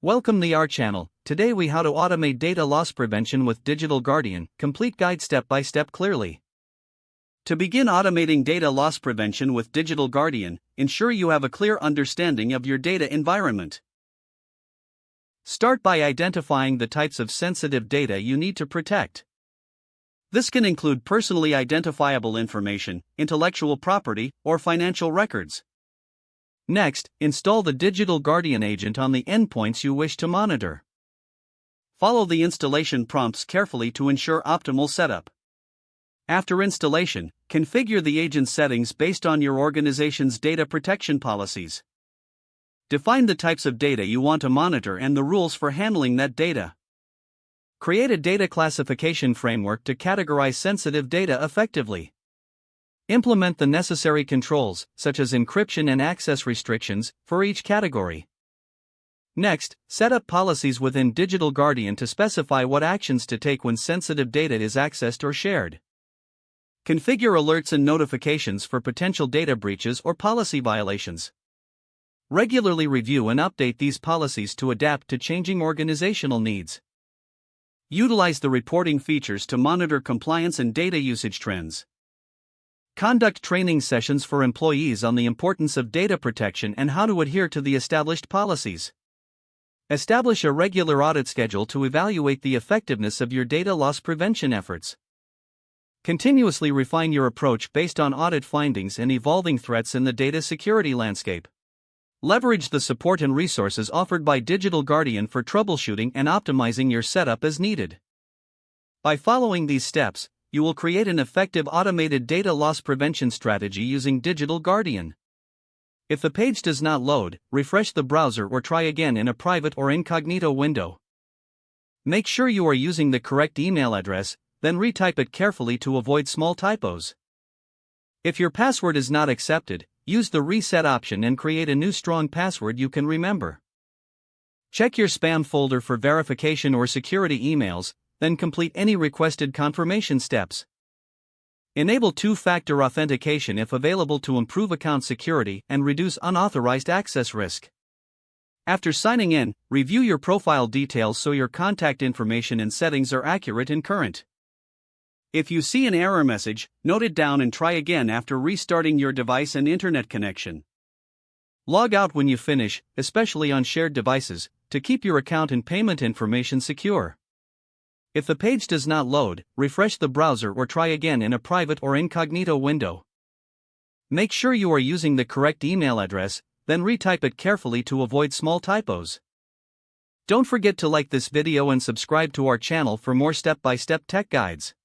Welcome to our channel. Today we how to automate data loss prevention with Digital Guardian, complete guide step by step clearly. To begin automating data loss prevention with Digital Guardian, ensure you have a clear understanding of your data environment. Start by identifying the types of sensitive data you need to protect. This can include personally identifiable information, intellectual property, or financial records. Next, install the Digital Guardian agent on the endpoints you wish to monitor. Follow the installation prompts carefully to ensure optimal setup. After installation, configure the agent settings based on your organization's data protection policies. Define the types of data you want to monitor and the rules for handling that data. Create a data classification framework to categorize sensitive data effectively. Implement the necessary controls, such as encryption and access restrictions, for each category. Next, set up policies within Digital Guardian to specify what actions to take when sensitive data is accessed or shared. Configure alerts and notifications for potential data breaches or policy violations. Regularly review and update these policies to adapt to changing organizational needs. Utilize the reporting features to monitor compliance and data usage trends. Conduct training sessions for employees on the importance of data protection and how to adhere to the established policies. Establish a regular audit schedule to evaluate the effectiveness of your data loss prevention efforts. Continuously refine your approach based on audit findings and evolving threats in the data security landscape. Leverage the support and resources offered by Digital Guardian for troubleshooting and optimizing your setup as needed. By following these steps, you will create an effective automated data loss prevention strategy using Digital Guardian. If the page does not load, refresh the browser or try again in a private or incognito window. Make sure you are using the correct email address, then retype it carefully to avoid small typos. If your password is not accepted, use the reset option and create a new strong password you can remember. Check your spam folder for verification or security emails, then complete any requested confirmation steps. Enable two-factor authentication if available to improve account security and reduce unauthorized access risk. After signing in, review your profile details so your contact information and settings are accurate and current. If you see an error message, note it down and try again after restarting your device and internet connection. Log out when you finish, especially on shared devices, to keep your account and payment information secure. If the page does not load, refresh the browser or try again in a private or incognito window. Make sure you are using the correct email address, then retype it carefully to avoid small typos. Don't forget to like this video and subscribe to our channel for more step-by-step tech guides.